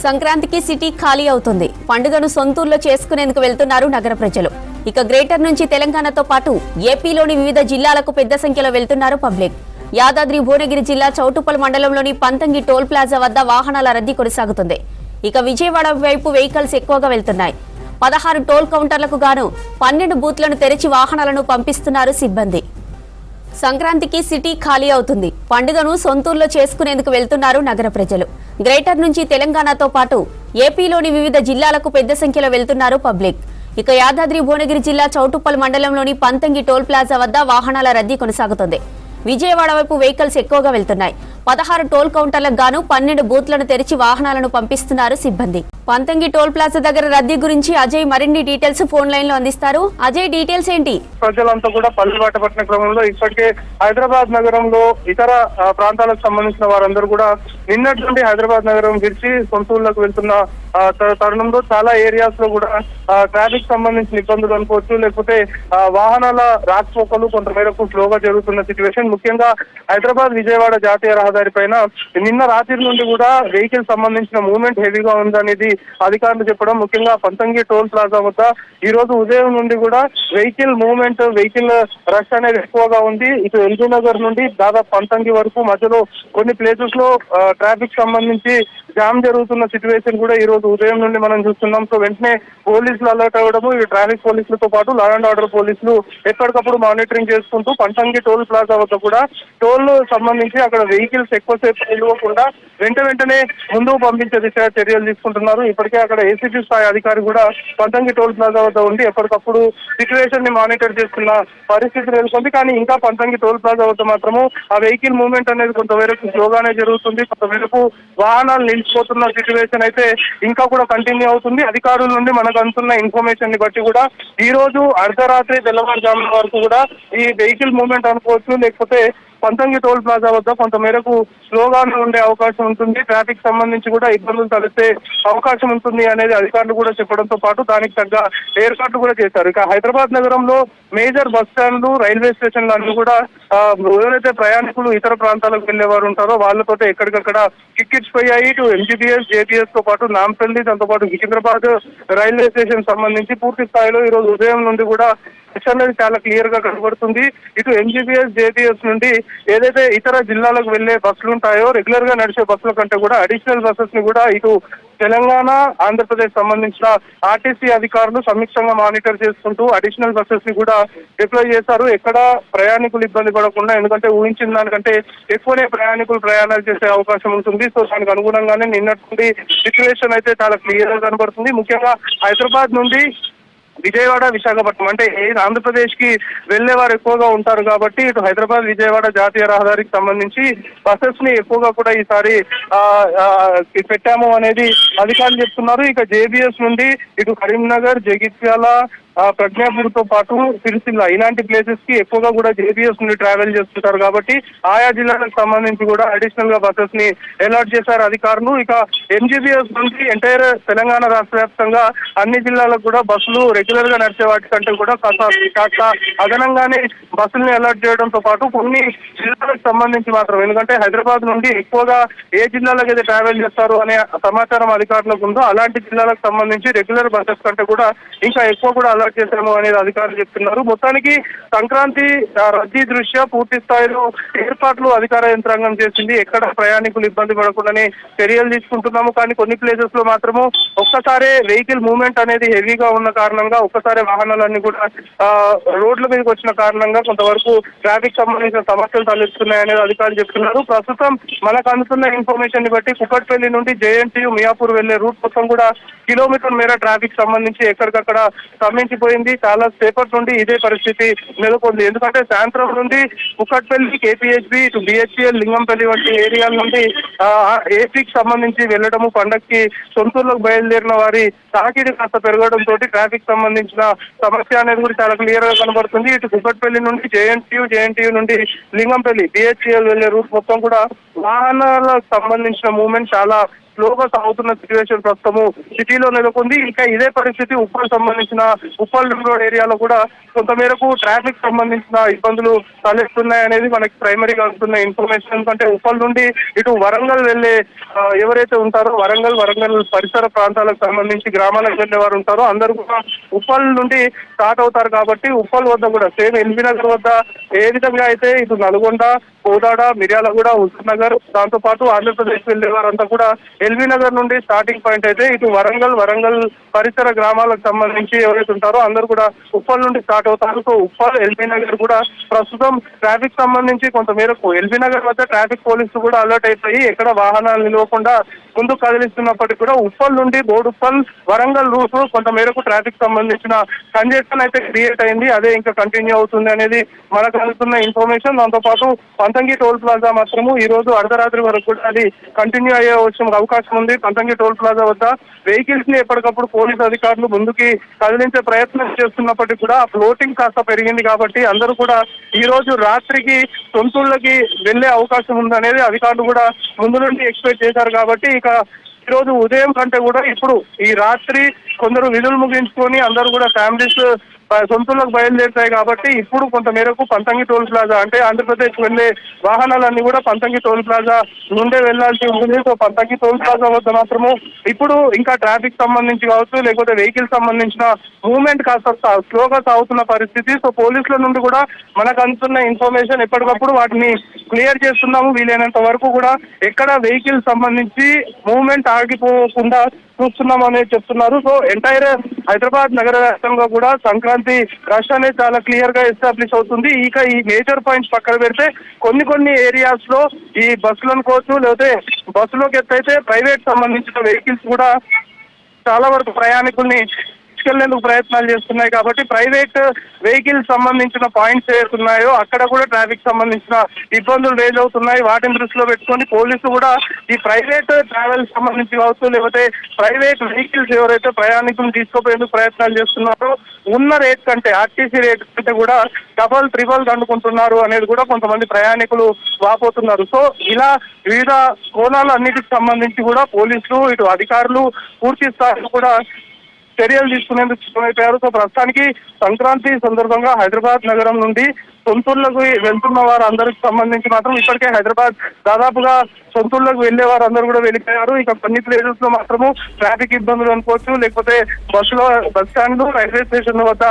సంక్రాంతికి సిటీ ఖాళీ అవుతుంది. పండుగను సొంతూరులో చేసుకునేందుకు వెళ్తున్నారు నగర ప్రజలు. ఇక గ్రేటర్ నుంచి తెలంగాణతో పాటు ఏపీలోని వివిధ జిల్లాలకు పెద్ద సంఖ్యలో వెళ్తున్నారు పబ్లిక్. యాదాద్రి భువనగిరి జిల్లా చౌటుప్పల్ మండలంలోని పంతంగి టోల్ ప్లాజా వద్ద వాహనాల రద్దీ కొనసాగుతుంది. ఇక విజయవాడ వైపు వెహికల్స్ ఎక్కువగా వెళ్తున్నాయి. 16 టోల్ కౌంటర్లకు గాను 12 బూత్లను తెరిచి వాహనాలను పంపిస్తున్నారు సిబ్బంది. సంక్రాంతికి సిటీ ఖాళీ అవుతుంది. పండుగను సొంతూరులో చేసుకునేందుకు వెళ్తున్నారు నగర ప్రజలు. గ్రేటర్ నుంచి తెలంగాణతో పాటు ఏపీలోని వివిధ జిల్లాలకు పెద్ద సంఖ్యలో వెళ్తున్నారు పబ్లిక్. ఇక యాదాద్రి భువనగిరి జిల్లా చౌటుప్పల్ మండలంలోని పంతంగి టోల్ ప్లాజా వద్ద వాహనాల రద్దీ కొనసాగుతుంది. విజయవాడ వైపు వెహికల్స్ ఎక్కువగా వెళ్తున్నాయి. 16 టోల్ కౌంటర్లకు గాను 12 బూత్లను తెరిచి వాహనాలను పంపిస్తున్నారు సిబ్బంది. పంతంగి టోల్ ప్లాజా దగ్గర రద్దీ గురించి అజయ్ మరిన్ని డీటెయిల్స్ ఫోన్ లైన్ లో అందిస్తారు. అజయ్, డీటెయిల్స్ ఏంటి? ప్రజలంతా కూడా పల్లె బాట పట్టిన క్రమంలో ఇప్పటికే హైదరాబాద్ నగరంలో ఇతర ప్రాంతాలకు సంబంధించిన వారందరూ కూడా నిన్నటి నుండి హైదరాబాద్ నగరం విడిచి సొంతూరులకు వెళ్తున్న తరుణంలో చాలా ఏరియాస్ లో కూడా ట్రాఫిక్ సంబంధించిన ఇబ్బందులు అనుకోవచ్చు, లేకపోతే వాహనాల రాకపోకలు కొంతమేరకు స్లోగా జరుగుతున్న సిచ్యువేషన్. ముఖ్యంగా హైదరాబాద్ విజయవాడ జాతీయ రహదారి పైన నిన్న రాత్రి నుండి కూడా వెహికల్ సంబంధించిన మూవ్మెంట్ హెవీగా ఉందనేది అధికారులు చెప్పడం. ముఖ్యంగా పంతంగి టోల్ ప్లాజా వద్ద ఈ రోజు ఉదయం నుండి కూడా వెహికల్ మూవ్మెంట్, వెహికల్ రష్ అనేది ఎక్కువగా ఉంది. ఇటు ఎల్బీ నగర్ నుండి దాదాపు పంతంగి వరకు మధ్యలో కొన్ని ప్లేసెస్ లో ట్రాఫిక్ సంబంధించి జామ్ జరుగుతున్న సిచ్యువేషన్ కూడా ఈ రోజు ఉదయం నుండి మనం చూస్తున్నాం. సో వెంటనే పోలీసులు అలర్ట్ అవ్వడము, ఈ ట్రాఫిక్ పోలీసులతో పాటు లా అండ్ ఆర్డర్ పోలీసులు ఎప్పటికప్పుడు మానిటరింగ్ చేసుకుంటూ పంతంగి టోల్ ప్లాజా వద్ద కూడా టోల్ సంబంధించి అక్కడ వెహికల్స్ ఎక్కువసేపు నిలవకుండా వెంటనే ముందుకు పంపించే దిశగా చర్యలు తీసుకుంటున్నారు. ఇప్పటికే అక్కడ ఏసీపీ స్థాయి అధికారి కూడా పంతంగి టోల్ ప్లాజా వద్ద ఉండి ఎప్పటికప్పుడు సిచ్యువేషన్ ని మానిటర్ చేస్తున్న పరిస్థితి నెలకొంది. కానీ ఇంకా పంతంగి టోల్ ప్లాజా వద్ద మాత్రము ఆ వెహికల్ మూవ్మెంట్ అనేది కొంతవరకు స్లోగానే జరుగుతుంది. కొంతవరకు వాహనాలు నిలిచిపోతున్న సిచ్యువేషన్ అయితే ఇంకా కూడా కంటిన్యూ అవుతుంది. అధికారుల నుండి మనకు అందుతున్న ఇన్ఫర్మేషన్ ని బట్టి కూడా ఈ రోజు అర్ధరాత్రి తెల్లవారుజామున వరకు కూడా ఈ వెహికల్ మూవ్మెంట్ అనుకోవచ్చు, లేకపోతే పంతంగి టోల్ ప్లాజా వద్ద కొంతమేరకు స్లోగానే ఉండే అవకాశం ఉంటుంది. ట్రాఫిక్ సంబంధించి కూడా ఇబ్బందులు తలెత్తే అవకాశం ఉంటుంది అనేది అధికారులు కూడా చెప్పడంతో పాటు దానికి తగ్గ ఏర్పాట్లు కూడా చేశారు. ఇక హైదరాబాద్ నగరంలో మేజర్ బస్ స్టాండ్లు, రైల్వే స్టేషన్లు అన్ని కూడా ఎవరైతే ప్రయాణికులు ఇతర ప్రాంతాలకు వెళ్లే వారు ఉంటారో వాళ్ళతో ఎక్కడికక్కడ టికెట్స్ ఇటు ఎంజీబీఎస్, జేబీఎస్ తో పాటు నాంపల్లి, దాంతో పాటు సికింద్రాబాద్ రైల్వే స్టేషన్ సంబంధించి పూర్తి స్థాయిలో ఈ రోజు ఉదయం నుండి కూడా అనేది చాలా క్లియర్ గా కనబడుతుంది. ఇటు ఎంజీబీఎస్, జేబీఎస్ నుండి ఏదైతే ఇతర జిల్లాలకు వెళ్లే బస్సులు ఉంటాయో రెగ్యులర్ గా నడిచే బస్సుల కంటే కూడా అడిషనల్ బస్సెస్ ని కూడా ఇటు తెలంగాణ, ఆంధ్రప్రదేశ్ సంబంధించిన ఆర్టీసీ అధికారులు సమీక్షంగా మానిటర్ చేసుకుంటూ అడిషనల్ బస్సెస్ ని కూడా డిప్లాయ్ చేశారు. ఎక్కడ ప్రయాణికులు ఇబ్బంది పడకుండా, ఎందుకంటే ఊహించిన దానికంటే ఎక్కువనే ప్రయాణికులు ప్రయాణాలు చేసే అవకాశం ఉంటుంది. సో దానికి అనుగుణంగానే నిన్నటి నుండి సిచ్యువేషన్ అయితే చాలా క్లియర్ గా కనబడుతుంది. ముఖ్యంగా హైదరాబాద్ నుండి విజయవాడ, విశాఖపట్నం అంటే ఆంధ్రప్రదేశ్ కి వెళ్లే వారు ఎక్కువగా ఉంటారు కాబట్టి ఇటు హైదరాబాద్ విజయవాడ జాతీయ రహదారికి సంబంధించి బస్సెస్ ని ఎక్కువగా కూడా ఈసారి పెట్టాము అనేది అధికారులు చెప్తున్నారు. ఇక జేబీఎస్ నుండి ఇటు కరీంనగర్, జగిత్యాల, ప్రజ్ఞాపూర్ తో పాటు సిరిసిల్ల ఇలాంటి ప్లేసెస్ కి ఎక్కువగా కూడా జేబీఎస్ నుండి ట్రావెల్ చేస్తుంటారు కాబట్టి ఆయా జిల్లాలకు సంబంధించి కూడా అడిషనల్ గా బస్సెస్ ని అలాట్ చేశారు అధికారులు. ఇక ఎంజీబీఎస్ నుంచి ఎంటైర్ తెలంగాణ రాష్ట్ర వ్యాప్తంగా అన్ని జిల్లాలకు కూడా బస్సులు రెగ్యులర్ గా నడిచే వాటి కంటే కూడా కాస్త అదనంగానే బస్సుల్ని అలాట్ చేయడంతో పాటు కొన్ని జిల్లాలకు సంబంధించి మాత్రం, ఎందుకంటే హైదరాబాద్ నుండి ఎక్కువగా ఏ జిల్లాలకు అయితే ట్రావెల్ చేస్తారు అనే సమాచారం అధికారులకు ఉందో అలాంటి జిల్లాలకు సంబంధించి రెగ్యులర్ బస్సెస్ కంటే కూడా ఇంకా ఎక్కువ కూడా అలర్ట్ చేశాము అనేది అధికారులు చెప్తున్నారు. మొత్తానికి సంక్రాంతి రద్దీ దృష్ట్యా పూర్తి స్థాయిలో ఏర్పాట్లు అధికార యంత్రాంగం చేసింది. ఎక్కడ ప్రయాణికులు ఇబ్బంది పడకుండానే చర్యలు తీసుకుంటున్నాము. కానీ కొన్ని ప్లేసెస్ లో మాత్రము ఒక్కసారే వెహికల్ మూవ్మెంట్ అనేది హెవీగా ఉన్న కారణంగా ఒక్కసారి వాహనాలన్నీ కూడా రోడ్ల మీదకి వచ్చిన కారణంగా కొంతవరకు ట్రాఫిక్ సంబంధించిన సమస్యలు తలెత్తున్నాయనేది అధికారులు చెప్తున్నారు. ప్రస్తుతం మనకు అందుతున్న ఇన్ఫర్మేషన్ ని బట్టి కుకట్పల్లి నుండి జేఎన్టీయూ, మియాపూర్ వెళ్లే రూట్ మొత్తం కూడా కిలోమీటర్ మేర ట్రాఫిక్ సంబంధించి ఎక్కడికక్కడ స్తంభించిపోయింది. చాలా సేపటి నుండి ఇదే పరిస్థితి నెలకొంది. ఎందుకంటే సాయంత్రం నుండి కుకట్పల్లి, కేపీహెచ్బి, ఇటు బిహెచ్ఎల్, లింగంపల్లి వంటి ఏరియాల నుండి ఏపీకి సంబంధించి వెళ్లడము, పండక్కి సొంతూరులోకి బయలుదేరిన వారి తాకిడి కాస్త పెరగడంతో ట్రాఫిక్ సంబంధించిన సమస్య అనేది కూడా చాలా క్లియర్ గా కనబడుతుంది. ఇటు కుకట్పల్లి నుండి జేఎన్టీయూ నుండి లింగంపల్లి, బిహెచ్ఎల్ వెళ్లే రూట్ మొత్తం కూడా వాహనాలకు సంబంధించిన మూవ్మెంట్ చాలా స్లోగా సాగుతున్న సిచ్యువేషన్ ప్రస్తుతము సిటీలో నెలకొంది. ఇంకా ఇదే పరిస్థితి ఉప్పల్ సంబంధించిన ఉప్పల్ రింగ్ రోడ్ ఏరియాలో కూడా కొంతమేరకు ట్రాఫిక్ సంబంధించిన ఇబ్బందులు తలెత్తున్నాయి అనేది మనకి ప్రైమరీగా వస్తున్న ఇన్ఫర్మేషన్. ఎందుకంటే ఉప్పల్ నుండి ఇటు వరంగల్ వెళ్లే ఎవరైతే ఉంటారో వరంగల్ పరిసర ప్రాంతాలకు సంబంధించి గ్రామాలకు వెళ్లే వారు ఉంటారో అందరూ కూడా ఉప్పల్ నుండి స్టార్ట్ అవుతారు. కాబట్టి ఉప్పల్ వద్ద కూడా సేమ్ ఎల్బీ నగర్ వద్ద ఏ విధంగా అయితే ఇటు నల్గొండ, కోదాడ, మిర్యాలగూడ, హుస్సేన్ నగర్, దాంతో పాటు ఆంధ్రప్రదేశ్ వెళ్లే వారంతా కూడా ఎల్బీ నగర్ నుండి స్టార్టింగ్ పాయింట్ అయితే ఇటు వరంగల్ పరిసర గ్రామాలకు సంబంధించి ఎవరైతే ఉంటారో అందరూ కూడా ఉప్పల్ నుండి స్టార్ట్ అవుతారు. సో ఉప్పల్, ఎల్బీ నగర్ కూడా ప్రస్తుతం ట్రాఫిక్ సంబంధించి కొంత మేరకు ఎల్బీ నగర్ వద్ద ట్రాఫిక్ పోలీసులు కూడా అలర్ట్ అయిపోయి ఎక్కడ వాహనాలు నిలవకుండా ముందుకు కదిలిస్తున్నప్పటికీ కూడా ఉప్పల్ నుండి బోడుప్పల్, వరంగల్ రూట్ కొంత మేరకు ట్రాఫిక్ సంబంధించిన కంజెషన్ అయితే క్రియేట్ అయింది. అదే ఇంకా కంటిన్యూ అవుతుంది అనేది మనకు అందుతున్న ఇన్ఫర్మేషన్. దాంతో పాటు పంతంగి టోల్ ప్లాజా మాత్రము ఈ రోజు అర్ధరాత్రి వరకు కూడా అది కంటిన్యూ అయ్యే అవకాశం ఉంది. పంతంగి టోల్ ప్లాజా వద్ద వెహికల్స్ ని ఎప్పటికప్పుడు పోలీసు అధికారులు ముందుకి కదిలించే ప్రయత్నం చేస్తున్నప్పటికీ కూడా ఫ్లోటింగ్ కాస్త పెరిగింది. కాబట్టి అందరూ కూడా ఈ రోజు రాత్రికి సొంతూళ్ళకి వెళ్లే అవకాశం ఉందనేది అధికారులు కూడా ముందు నుండి ఎక్స్పెక్ట్ చేశారు. కాబట్టి ఇక ఈ రోజు ఉదయం కంటే కూడా ఇప్పుడు ఈ రాత్రి కొందరు విధులు ముగించుకొని అందరూ కూడా ఫ్యామిలీస్ సొంతూళ్ళకు బయలుదేరుతాయి. కాబట్టి ఇప్పుడు కొంత మేరకు పంతంగి టోల్ ప్లాజా అంటే ఆంధ్రప్రదేశ్ వెళ్లే వాహనాలన్నీ కూడా పంతంగి టోల్ ప్లాజా నుండే వెళ్లాల్సి ఉంటుంది. సో పంతంగి టోల్ ప్లాజా వద్ద మాత్రము ఇప్పుడు ఇంకా ట్రాఫిక్ సంబంధించి కావచ్చు, లేకపోతే వెహికల్ సంబంధించిన మూవ్మెంట్ కాస్త స్లోగా సాగుతున్న పరిస్థితి. సో పోలీసుల నుండి కూడా మనకు అందుతున్న ఇన్ఫర్మేషన్ ఎప్పటికప్పుడు వాటిని క్లియర్ చేస్తున్నాము. వీలైనంత వరకు కూడా ఎక్కడ వెహికల్ సంబంధించి మూవ్మెంట్ ఆగిపోకుండా చూస్తున్నాం అనేది చెప్తున్నారు. సో ఎంటైర్ హైదరాబాద్ నగర వ్యాప్తంగా కూడా సంక్రాంతి రష్ అనేది చాలా క్లియర్ గా ఎస్టాబ్లిష్ అవుతుంది. ఇక ఈ మేజర్ పాయింట్స్ పక్కన పెడితే కొన్ని ఏరియాస్ లో ఈ బస్సులు అనుకోవచ్చు, లేకపోతే బస్సులోకి ఎత్తైతే ప్రైవేట్ సంబంధించిన వెహికల్స్ కూడా చాలా వరకు ప్రయాణికుల్ని తీసుకెళ్లేందుకు ప్రయత్నాలు చేస్తున్నాయి. కాబట్టి ప్రైవేట్ వెహికల్ సంబంధించిన పాయింట్స్ ఏవైతున్నాయో అక్కడ కూడా ట్రాఫిక్ సంబంధించిన ఇబ్బందులు రేజ్ అవుతున్నాయి. వాటిని దృష్టిలో పెట్టుకొని పోలీసులు కూడా ఈ ప్రైవేట్ ట్రావెల్ సంబంధించి కావచ్చు, లేకపోతే ప్రైవేట్ వెహికల్స్ ఎవరైతే ప్రయాణికులను తీసుకుపోయేందుకు ప్రయత్నాలు చేస్తున్నారో ఉన్న రేట్ కంటే, ఆర్టీసీ రేట్ కంటే కూడా డబల్ ట్రిబల్ దండుకుంటున్నారు అనేది కూడా కొంతమంది ప్రయాణికులు వాపోతున్నారు. సో ఇలా వివిధ కోణాలు అన్నిటికి సంబంధించి కూడా పోలీసులు ఇటు అధికారులు పూర్తి స్థాయిలో కూడా చర్యలు తీసుకునేందుకు సిద్ధమైపోయారు. సో ప్రస్తుతానికి సంక్రాంతి సందర్భంగా హైదరాబాద్ నగరం నుండి సొంతూళ్ళకు వెళ్తున్న వారందరికి సంబంధించి మాత్రం ఇప్పటికే హైదరాబాద్ దాదాపుగా సొంతూళ్ళకు వెళ్లే వారందరూ కూడా వెళ్ళిపోయారు. ఇక కొన్ని ప్లేసెస్ లో మాత్రము ట్రాఫిక్ ఇబ్బందులు అనుకోవచ్చు, లేకపోతే బస్ స్టాండ్, రైల్వే స్టేషన్ వద్ద